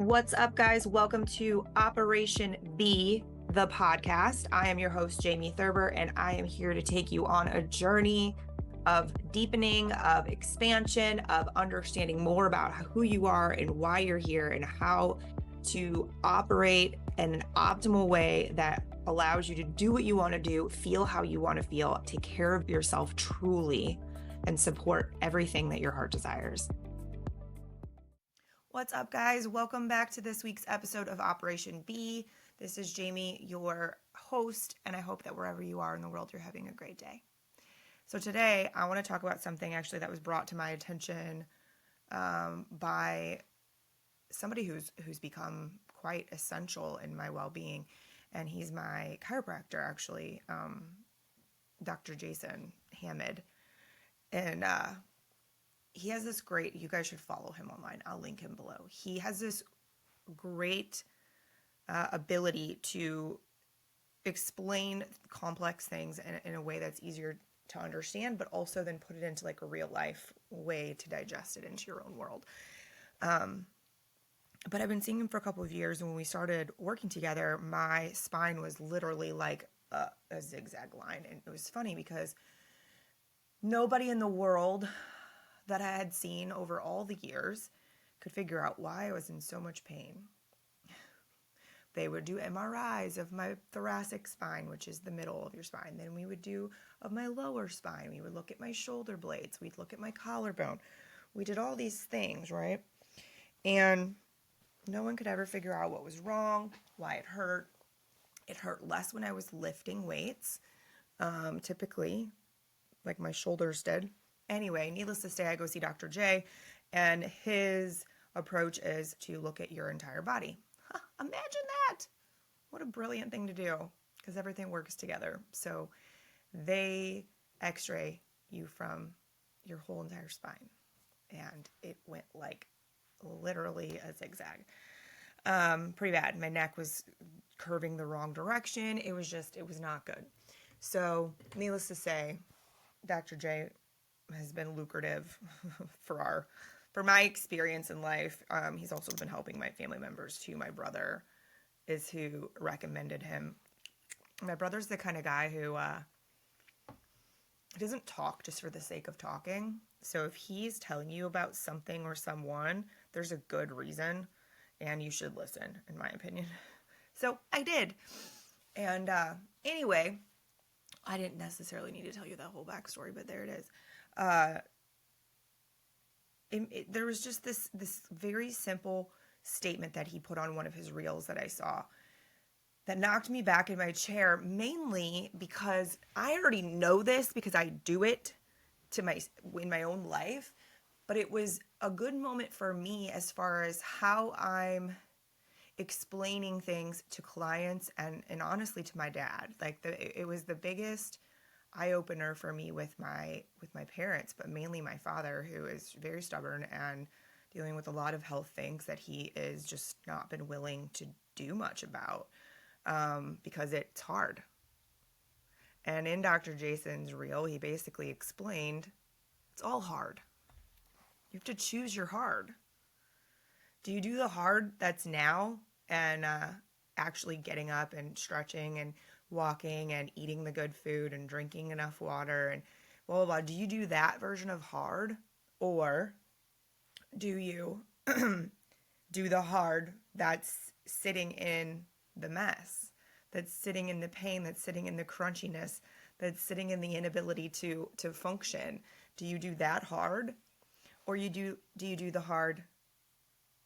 What's up, guys? Welcome to Operation B, the podcast. I am your host, Jamie Thurber, and I am here to take you on a journey of deepening, of expansion, of understanding more about who you are and why you're here and how to operate in an optimal way that allows you to do what you want to do, feel how you want to feel, take care of yourself truly, and support everything that your heart desires. What's up, guys? Welcome back to this week's episode of Operation B. This is Jamie, your host, and I hope that wherever you are in the world, you're having a great day. So today, I want to talk about something actually that was brought to my attention by somebody who's become quite essential in my well-being, and he's my chiropractor, actually, Dr. Jason Hammond, and he has this great, you guys should follow him online. I'll link him below. He has this great ability to explain complex things in a way that's easier to understand, but also then put it into like a real life way to digest it into your own world. But I've been seeing him for a couple of years, and when we started working together, my spine was literally like a zigzag line. And it was funny because nobody in the world that I had seen over all the years could figure out why I was in so much pain. They would do MRIs of my thoracic spine, which is the middle of your spine. Then we would do of my lower spine. We would look at my shoulder blades. We'd look at my collarbone. We did all these things, right? And no one could ever figure out what was wrong, why it hurt. It hurt less when I was lifting weights, typically, like my shoulders did. Anyway, needless to say, I go see Dr. J, and his approach is to look at your entire body. Imagine that. What a brilliant thing to do, because everything works together. So they x-ray you from your whole entire spine, and it went like literally a zigzag. Pretty bad. My neck was curving the wrong direction. It was not good. So needless to say, Dr. J has been lucrative for my experience in life. He's also been helping my family members too. My brother is who recommended him. My brother's the kind of guy who doesn't talk just for the sake of talking. So if he's telling you about something or someone, there's a good reason, and you should listen, in my opinion. So I did. And anyway, I didn't necessarily need to tell you that whole backstory, but there it is. There was just this very simple statement that he put on one of his reels that I saw that knocked me back in my chair, mainly because I already know this because I do it in my own life, but it was a good moment for me as far as how I'm explaining things to clients and honestly to my dad. Like it was the biggest eye-opener for me with my parents, but mainly my father, who is very stubborn and dealing with a lot of health things that he is just not been willing to do much about, because it's hard. And in Dr. Jason's reel, he basically explained it's all hard. You have to choose your hard. Do you do the hard that's now and actually getting up and stretching and walking and eating the good food and drinking enough water and blah, blah, blah? Do you do that version of hard? Or do you do the hard that's sitting in the mess, that's sitting in the pain, that's sitting in the crunchiness, that's sitting in the inability to function? Do you do that hard? Or do you do the hard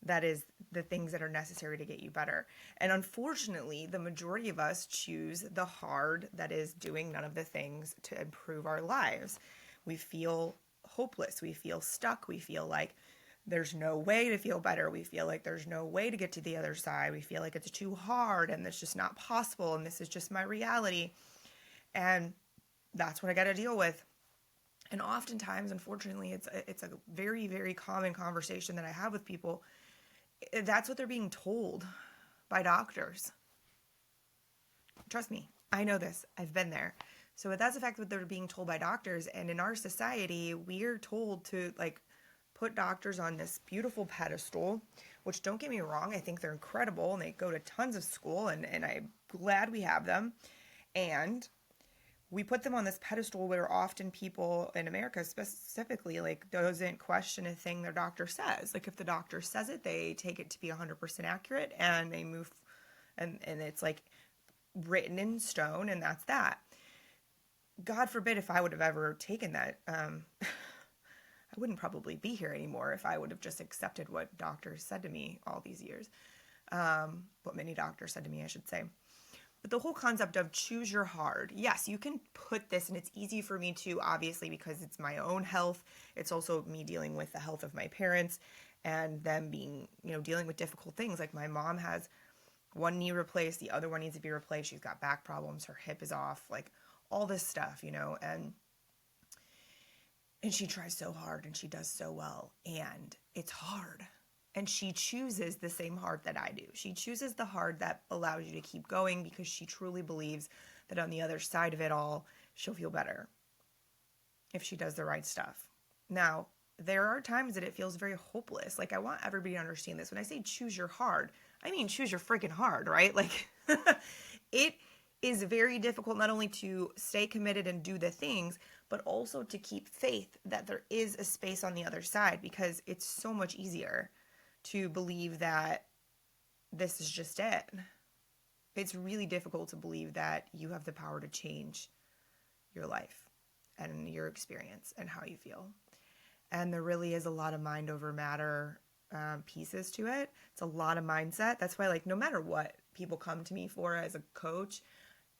that is the things that are necessary to get you better? And unfortunately, the majority of us choose the hard that is doing none of the things to improve our lives. We feel hopeless. We feel stuck. We feel like there's no way to feel better. We feel like there's no way to get to the other side. We feel like it's too hard and it's just not possible and this is just my reality. And that's what I got to deal with. And oftentimes, unfortunately, it's a very, very common conversation that I have with people. That's what they're being told by doctors. Trust me, I know this. I've been there. So that's the fact that they're being told by doctors. And in our society, we're told to put doctors on this beautiful pedestal, which, don't get me wrong, I think they're incredible and they go to tons of school, and I'm glad we have them. And we put them on this pedestal where often people in America specifically like doesn't question a thing their doctor says. Like if the doctor says it, they take it to be 100% accurate, and they move, and it's like written in stone, and that's that. God forbid if I would have ever taken that. I wouldn't probably be here anymore if I would have just accepted what doctors said to me all these years. What many doctors said to me, I should say. But the whole concept of choose your hard. Yes, you can put this, and it's easy for me to, obviously, because it's my own health. It's also me dealing with the health of my parents and them being, dealing with difficult things. Like my mom has one knee replaced, the other one needs to be replaced. She's got back problems. Her hip is off, like all this stuff, and she tries so hard and she does so well, and it's hard. And she chooses the same heart that I do. She chooses the heart that allows you to keep going because she truly believes that on the other side of it all, she'll feel better if she does the right stuff. Now, there are times that it feels very hopeless. Like, I want everybody to understand this. When I say choose your hard, I mean choose your freaking hard, right? Like, it is very difficult not only to stay committed and do the things, but also to keep faith that there is a space on the other side, because it's so much easier to believe that this is just it. It's really difficult to believe that you have the power to change your life and your experience and how you feel. And there really is a lot of mind over matter pieces to it. It's a lot of mindset. That's why, like, no matter what people come to me for as a coach,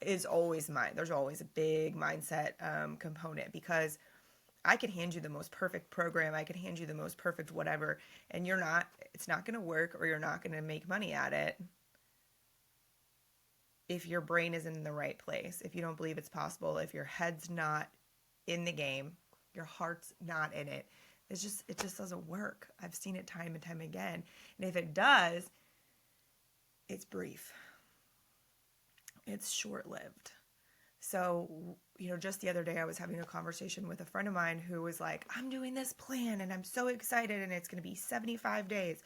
is always there's always a big mindset component, because I could hand you the most perfect program, I could hand you the most perfect whatever, and it's not going to work, or you're not going to make money at it if your brain isn't in the right place, if you don't believe it's possible, if your head's not in the game, your heart's not in it. It just doesn't work. I've seen it time and time again. And if it does, it's brief. It's short-lived. So, just the other day I was having a conversation with a friend of mine who was like, I'm doing this plan and I'm so excited and it's going to be 75 days.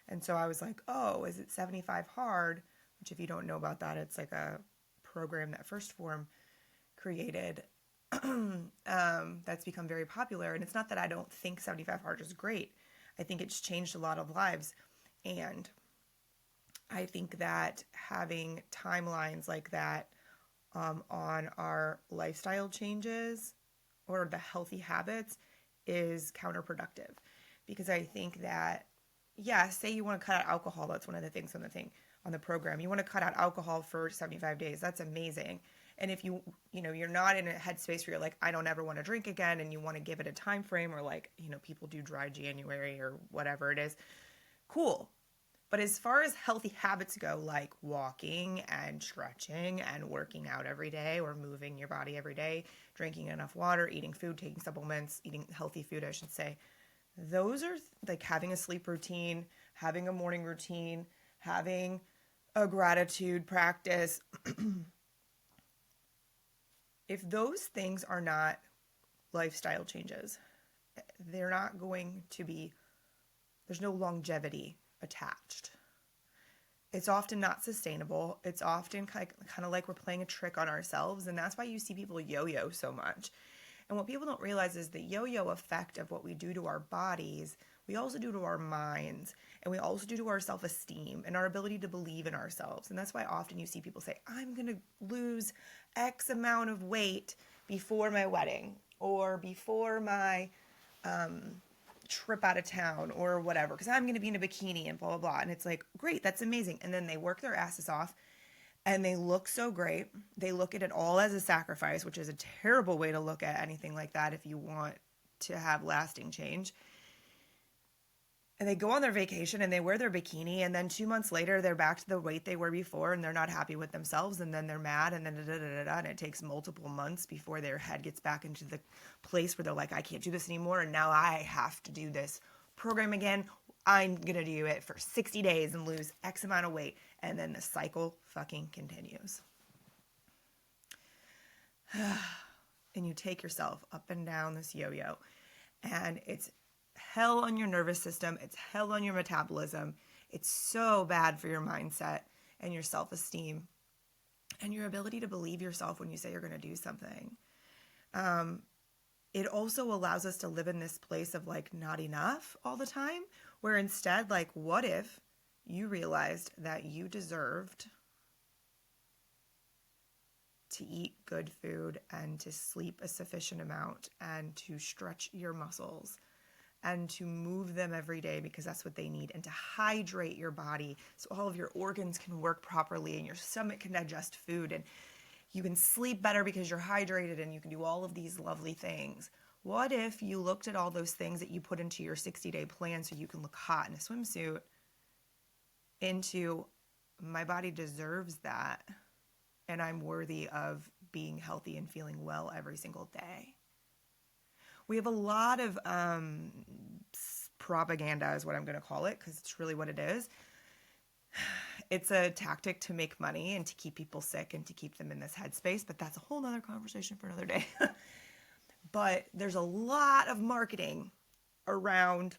And so I was like, oh, is it 75 hard? Which, if you don't know about that, it's like a program that First Form created that's become very popular. And it's not that I don't think 75 hard is great. I think it's changed a lot of lives. And I think that having timelines like that on our lifestyle changes or the healthy habits is counterproductive, because I think that, say you want to cut out alcohol. That's one of the things on the program. You want to cut out alcohol for 75 days. That's amazing. And if you're not in a headspace where you're like, I don't ever want to drink again, and you want to give it a time frame, or like, people do dry January or whatever it is, cool. But as far as healthy habits go, like walking and stretching and working out every day, or moving your body every day, drinking enough water, eating food, taking supplements, eating healthy food, I should say, those are like having a sleep routine, having a morning routine, having a gratitude practice. If those things are not lifestyle changes, they're not going to be, there's no longevity attached. It's often not sustainable. It's often kind of like we're playing a trick on ourselves, and that's why you see people yo-yo so much. And what people don't realize is the yo-yo effect of what we do to our bodies, we also do to our minds, and we also do to our self-esteem and our ability to believe in ourselves. And that's why often you see people say, I'm going to lose X amount of weight before my wedding, or before my trip out of town, or whatever, because I'm going to be in a bikini and blah, blah, blah. And it's like, great, that's amazing. And then they work their asses off and they look so great. They look at it all as a sacrifice, which is a terrible way to look at anything like that if you want to have lasting change. And they go on their vacation and they wear their bikini, and then 2 months later they're back to the weight they were before, and they're not happy with themselves, and then they're mad, and then and it takes multiple months before their head gets back into the place where they're like, I can't do this anymore, and now I have to do this program again. I'm gonna do it for 60 days and lose X amount of weight, and then the cycle fucking continues. And you take yourself up and down this yo-yo, and it's hell on your nervous system. It's hell on your metabolism. It's so bad for your mindset and your self-esteem and your ability to believe yourself when you say you're going to do something. It also allows us to live in this place of like not enough all the time, where instead, like, what if you realized that you deserved to eat good food and to sleep a sufficient amount and to stretch your muscles and to move them every day because that's what they need, and to hydrate your body so all of your organs can work properly and your stomach can digest food and you can sleep better because you're hydrated and you can do all of these lovely things. What if you looked at all those things that you put into your 60-day plan so you can look hot in a swimsuit into, my body deserves that and I'm worthy of being healthy and feeling well every single day? We have a lot of propaganda is what I'm going to call it, because it's really what it is. It's a tactic to make money and to keep people sick and to keep them in this headspace, but that's a whole nother conversation for another day. But there's a lot of marketing around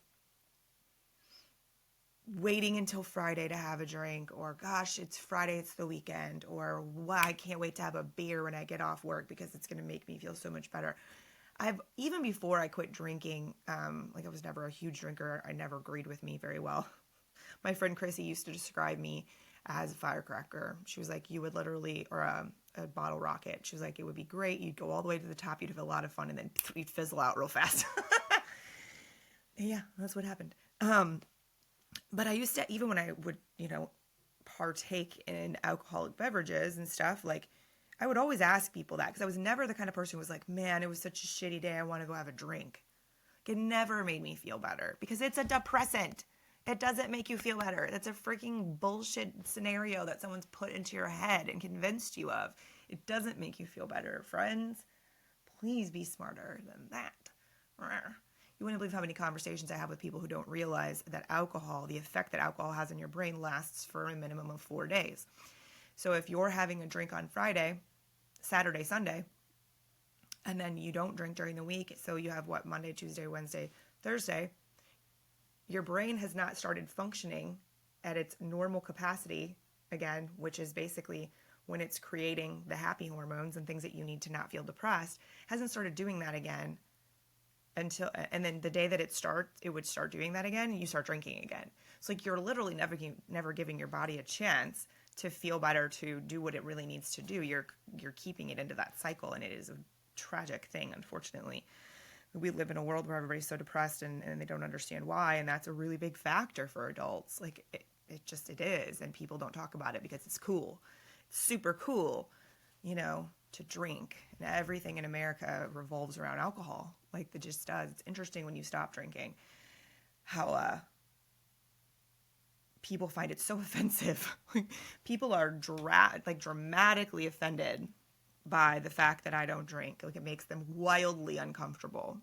waiting until Friday to have a drink, or gosh, it's Friday, it's the weekend, or wow, I can't wait to have a beer when I get off work because it's going to make me feel so much better. Even before I quit drinking, like I was never a huge drinker. I never agreed with me very well. My friend Chrissy used to describe me as a firecracker. She was like, you would literally, or a bottle rocket. She was like, it would be great. You'd go all the way to the top. You'd have a lot of fun, and then you'd fizzle out real fast. Yeah, that's what happened. But I used to, even when I would, partake in alcoholic beverages and stuff, like I would always ask people that, because I was never the kind of person who was like, man, it was such a shitty day, I want to go have a drink. It never made me feel better, because it's a depressant. It doesn't make you feel better. That's a freaking bullshit scenario that someone's put into your head and convinced you of. It doesn't make you feel better. Friends, please be smarter than that. You wouldn't believe how many conversations I have with people who don't realize that alcohol, the effect that alcohol has on your brain, lasts for a minimum of 4 days. So if you're having a drink on Friday, Saturday, Sunday, and then you don't drink during the week, so you have Monday, Tuesday, Wednesday, Thursday, your brain has not started functioning at its normal capacity again, which is basically when it's creating the happy hormones and things that you need to not feel depressed, hasn't started doing that again and then the day that it would start doing that again, you start drinking again. It's like you're literally never giving your body a chance to feel better, to do what it really needs to do. You're keeping it into that cycle, and it is a tragic thing, unfortunately. We live in a world where everybody's so depressed and they don't understand why, and that's a really big factor for adults. Like it is, and people don't talk about it because it's cool. It's super cool, to drink, and everything in America revolves around alcohol. Like it just does. It's interesting when you stop drinking how people find it so offensive. People are dramatically offended by the fact that I don't drink. Like it makes them wildly uncomfortable.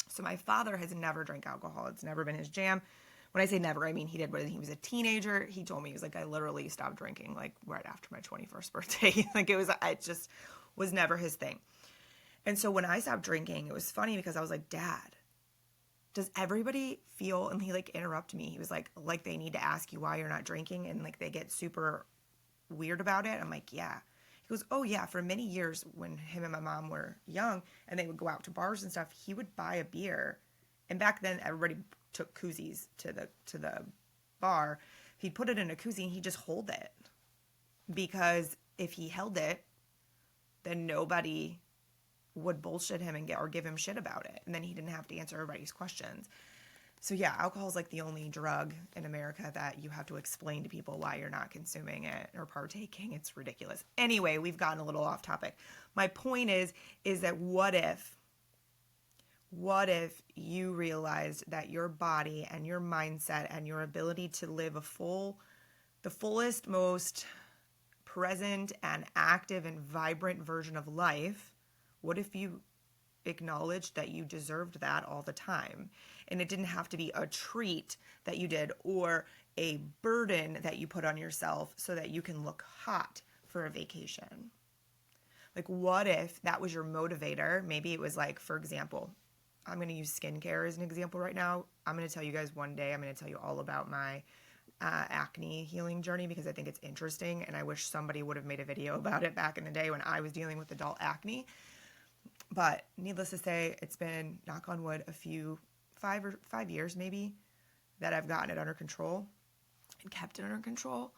So my father has never drank alcohol. It's never been his jam. When I say never, I mean he did when he was a teenager. He told me, he was like, I literally stopped drinking like right after my 21st birthday. It just was never his thing. And so when I stopped drinking, it was funny because I was like, Dad, does everybody feel, and he like interrupted me. He was like they need to ask you why you're not drinking, and like they get super weird about it. I'm like, yeah. He goes, oh yeah, for many years when him and my mom were young and they would go out to bars and stuff, he would buy a beer. And back then everybody took koozies to the bar. He'd put it in a koozie and he'd just hold it, because if he held it, then nobody would bullshit him or give him shit about it. And then he didn't have to answer everybody's questions. So yeah, alcohol is like the only drug in America that you have to explain to people why you're not consuming it or partaking. It's ridiculous. Anyway, we've gotten a little off topic. My point is that what if you realized that your body and your mindset and your ability to live the fullest, most present and active and vibrant version of life, what if you acknowledged that you deserved that all the time? And it didn't have to be a treat that you did or a burden that you put on yourself so that you can look hot for a vacation. Like, what if that was your motivator? Maybe it was like, for example, I'm going to use skincare as an example right now. I'm going to tell you guys one day, I'm going to tell you all about my acne healing journey because I think it's interesting, and I wish somebody would have made a video about it back in the day when I was dealing with adult acne. But needless to say, it's been, knock on wood, 5 years maybe that I've gotten it under control and kept it under control.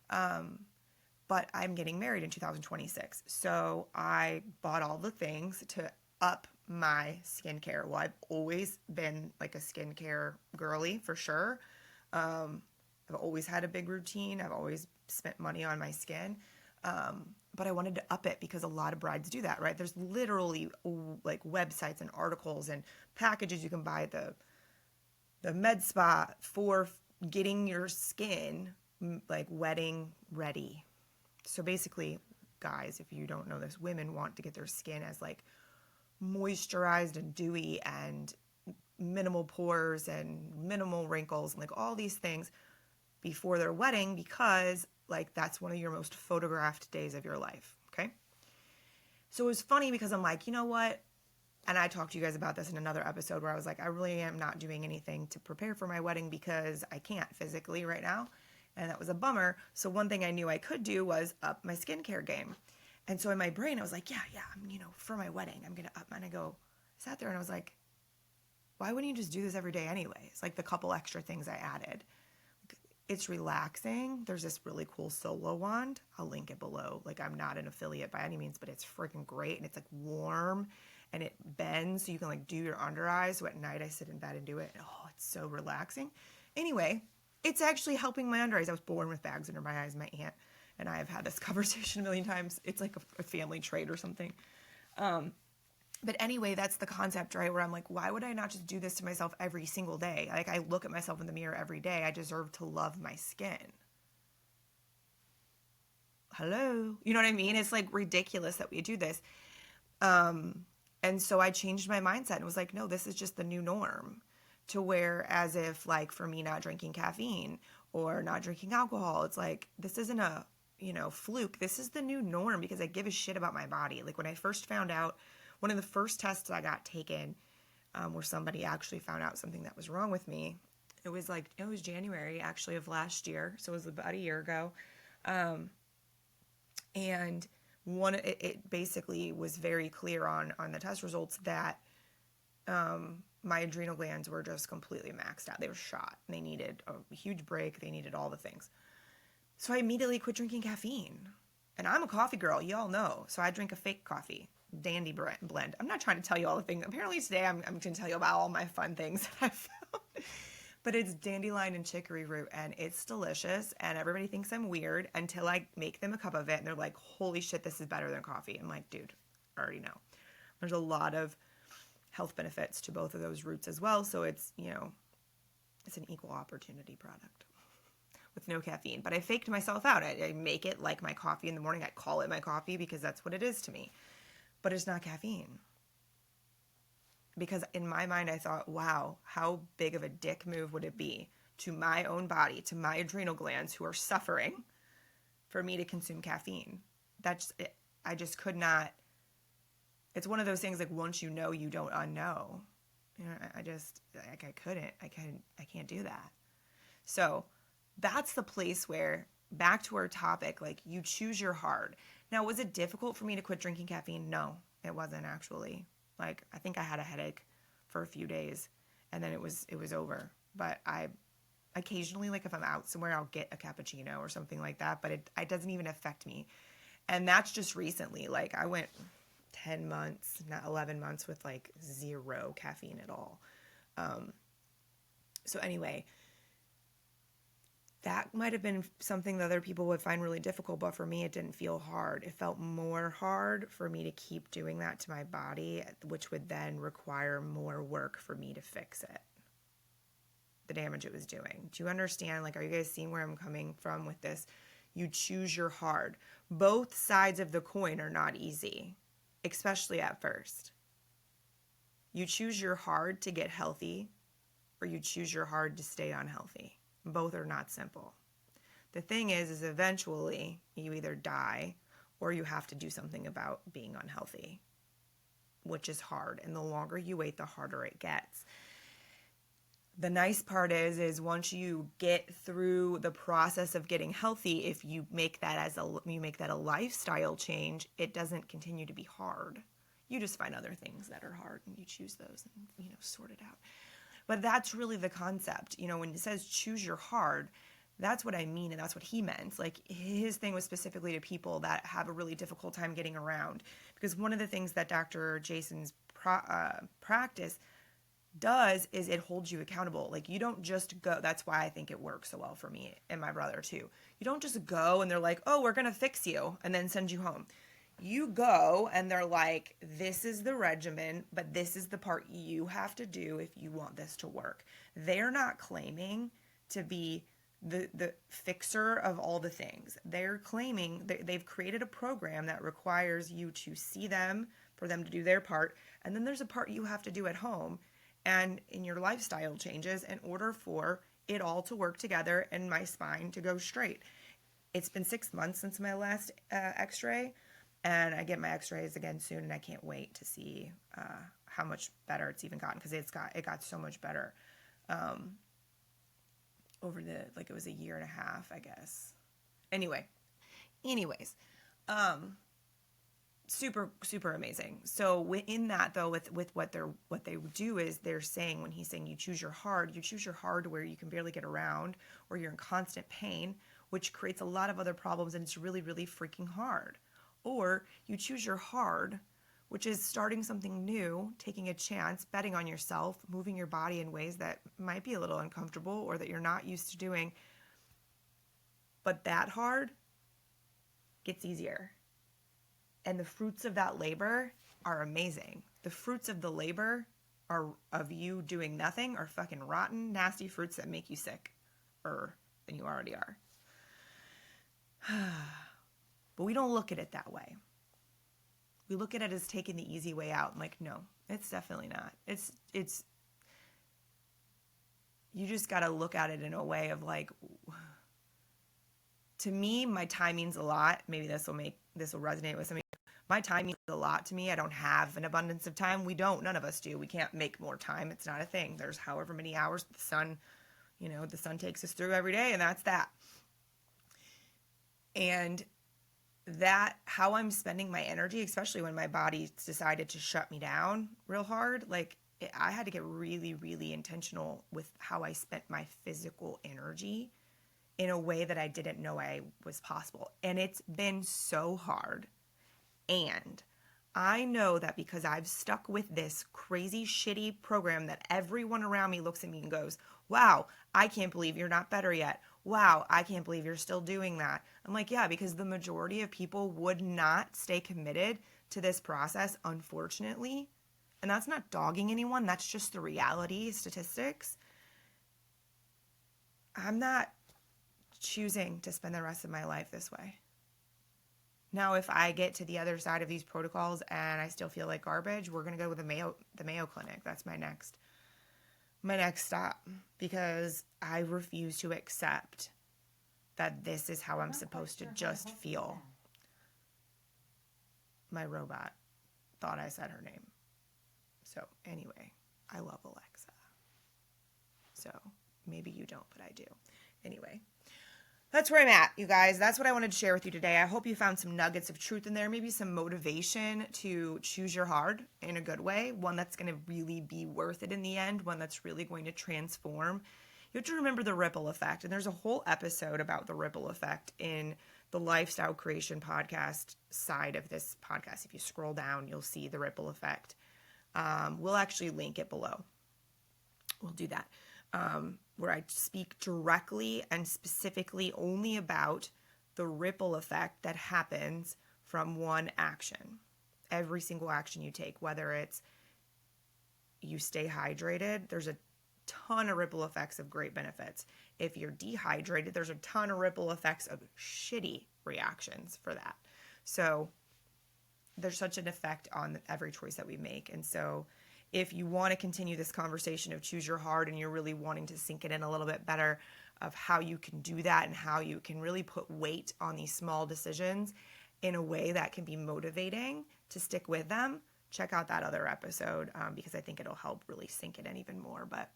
But I'm getting married in 2026. So I bought all the things to up my skincare. Well, I've always been like a skincare girly for sure. I've always had a big routine. I've always spent money on my skin. But I wanted to up it because a lot of brides do that, right? There's literally like websites and articles and packages you can buy at the med spa for getting your skin like wedding ready. So basically, guys, if you don't know this, women want to get their skin as like moisturized and dewy and minimal pores and minimal wrinkles and like all these things before their wedding because like that's one of your most photographed days of your life, okay? So it was funny because I'm like, you know what? And I talked to you guys about this in another episode where I was like, I really am not doing anything to prepare for my wedding because I can't physically right now. And that was a bummer. So one thing I knew I could do was up my skincare game. And so in my brain, I was like, yeah, for my wedding, I'm going to up. And I sat there and I was like, why wouldn't you just do this every day anyway? It's like the couple extra things I added. It's relaxing. There's this really cool solo wand. I'll link it below. Like I'm not an affiliate by any means, but it's freaking great. And it's like warm and it bends so you can like do your under eyes. So at night I sit in bed and do it. Oh, it's so relaxing. Anyway, it's actually helping my under eyes. I was born with bags under my eyes. My aunt and I have had this conversation a million times. It's like a family trait or something. But anyway, that's the concept, right? Where I'm like, why would I not just do this to myself every single day? Like I look at myself in the mirror every day. I deserve to love my skin. Hello? You know what I mean? It's like ridiculous that we do this. And so I changed my mindset and was like, no, this is just the new norm. To where as if like for me not drinking caffeine or not drinking alcohol, it's like this isn't a, fluke. This is the new norm because I give a shit about my body. Like when I first found out, one of the first tests I got taken where somebody actually found out something that was wrong with me, it was January actually of last year. So it was about a year ago. And it basically was very clear on the test results that my adrenal glands were just completely maxed out. They were shot. They needed a huge break. They needed all the things. So I immediately quit drinking caffeine. And I'm a coffee girl, y'all know. So I drink a fake coffee, Dandy blend. I'm not trying to tell you all the things. Apparently today I'm going to tell you about all my fun things that I've found. But it's dandelion and chicory root, and it's delicious. And everybody thinks I'm weird until I make them a cup of it. And they're like, holy shit, this is better than coffee. I'm like, dude, I already know. There's a lot of health benefits to both of those roots as well. So it's, it's an equal opportunity product with no caffeine. But I faked myself out. I make it like my coffee in the morning. I call it my coffee because that's what it is to me. But it's not caffeine. Because in my mind, I thought, wow, how big of a dick move would it be to my own body, to my adrenal glands who are suffering for me to consume caffeine? That's it. I just could not. It's one of those things like once you know, you don't unknow. I couldn't. I can't do that. So that's the place where, back to our topic, like you choose your hard. Now, was it difficult for me to quit drinking caffeine? No, it wasn't actually. Like I think I had a headache for a few days and then it was over. But I occasionally, like if I'm out somewhere, I'll get a cappuccino or something like that, but it doesn't even affect me. And that's just recently. Like I went 10 months, not 11 months with like zero caffeine at all. So anyway, that might have been something that other people would find really difficult, but for me, it didn't feel hard. It felt more hard for me to keep doing that to my body, which would then require more work for me to fix it, the damage it was doing. Do you understand? Like, are you guys seeing where I'm coming from with this? You choose your hard. Both sides of the coin are not easy, especially at first. You choose your hard to get healthy, or you choose your hard to stay unhealthy. Both are not simple. The thing is eventually you either die or you have to do something about being unhealthy. which is hard. And the longer you wait, the harder it gets. The nice part is once you get through the process of getting healthy, if you make that a lifestyle change, it doesn't continue to be hard. You just find other things that are hard and you choose those and, sort it out. But that's really the concept. When it says choose your hard, that's what I mean, and that's what he meant. Like, his thing was specifically to people that have a really difficult time getting around. Because one of the things that Dr. Jason's practice does is it holds you accountable. Like, you don't just go. That's why I think it works so well for me and my brother too. You don't just go and they're like, oh, we're going to fix you and then send you home. You go and they're like, this is the regimen, but this is the part you have to do if you want this to work. They're not claiming to be the fixer of all the things. They're claiming they've created a program that requires you to see them for them to do their part. And then there's a part you have to do at home and in your lifestyle changes in order for it all to work together and my spine to go straight. It's been 6 months since my last x-ray, and I get my x-rays again soon, and I can't wait to see how much better it's even gotten, because it got so much better over it was a year and a half, I guess. Anyways, super, super amazing. So in that though, with what they do is they're saying, when he's saying you choose your hard where you can barely get around or you're in constant pain, which creates a lot of other problems, and it's really, really freaking hard. Or you choose your hard, which is starting something new, taking a chance, betting on yourself, moving your body in ways that might be a little uncomfortable or that you're not used to doing. But that hard gets easier. And the fruits of that labor are amazing. The fruits of the labor of you doing nothing are fucking rotten, nasty fruits that make you sick than you already are. But we don't look at it that way. We look at it as taking the easy way out. I'm like, no, it's definitely not. It's you just got to look at it in a way of like, to me, my time means a lot. Maybe this will resonate with somebody. My time means a lot to me. I don't have an abundance of time. We don't. None of us do. We can't make more time. It's not a thing. There's however many hours the sun takes us through every day, and that's that. And that, how I'm spending my energy, especially when my body decided to shut me down real hard, I had to get really, really intentional with how I spent my physical energy in a way that I didn't know was possible. And it's been so hard. And I know that because I've stuck with this crazy, shitty program that everyone around me looks at me and goes, wow, I can't believe you're not better yet. Wow, I can't believe you're still doing that. I'm like, yeah, because the majority of people would not stay committed to this process, unfortunately. And that's not dogging anyone. That's just the reality, statistics. I'm not choosing to spend the rest of my life this way. Now, if I get to the other side of these protocols and I still feel like garbage, we're going to go with the Mayo Clinic. That's my next stop, because I refuse to accept that this is how I'm supposed to just feel. My robot thought I said her name. So anyway, I love Alexa. So maybe you don't, but I do. Anyway, that's where I'm at, you guys. That's what I wanted to share with you today. I hope you found some nuggets of truth in there, maybe some motivation to choose your hard in a good way, one that's going to really be worth it in the end, one that's really going to transform. You have to remember the ripple effect, and there's a whole episode about the ripple effect in the Lifestyle Creation podcast side of this podcast. If you scroll down, you'll see the ripple effect. We'll actually link it below. We'll do that. Where I speak directly and specifically only about the ripple effect that happens from one action. Every single action you take, whether it's you stay hydrated, there's a ton of ripple effects of great benefits. If you're dehydrated, there's a ton of ripple effects of shitty reactions for that. So there's such an effect on every choice that we make. And so if you want to continue this conversation of choose your heart and you're really wanting to sink it in a little bit better of how you can do that and how you can really put weight on these small decisions in a way that can be motivating to stick with them, check out that other episode because I think it'll help really sink it in even more. But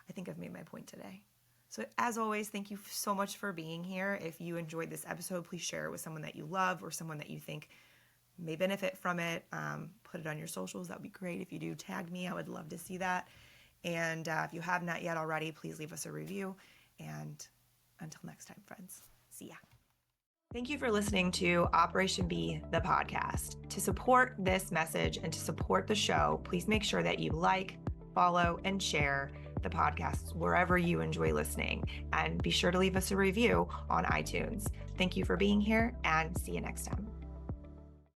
I think I've made my point today. So as always, thank you so much for being here. If you enjoyed this episode, please share it with someone that you love or someone that you think may benefit from it. Put it on your socials. That would be great. If you do, tag me. I would love to see that. And if you have not yet already, please leave us a review. And until next time, friends, see ya. Thank you for listening to Operation B, the podcast. To support this message and to support the show, please make sure that you like, follow, and share the podcast wherever you enjoy listening. And be sure to leave us a review on iTunes. Thank you for being here and see you next time.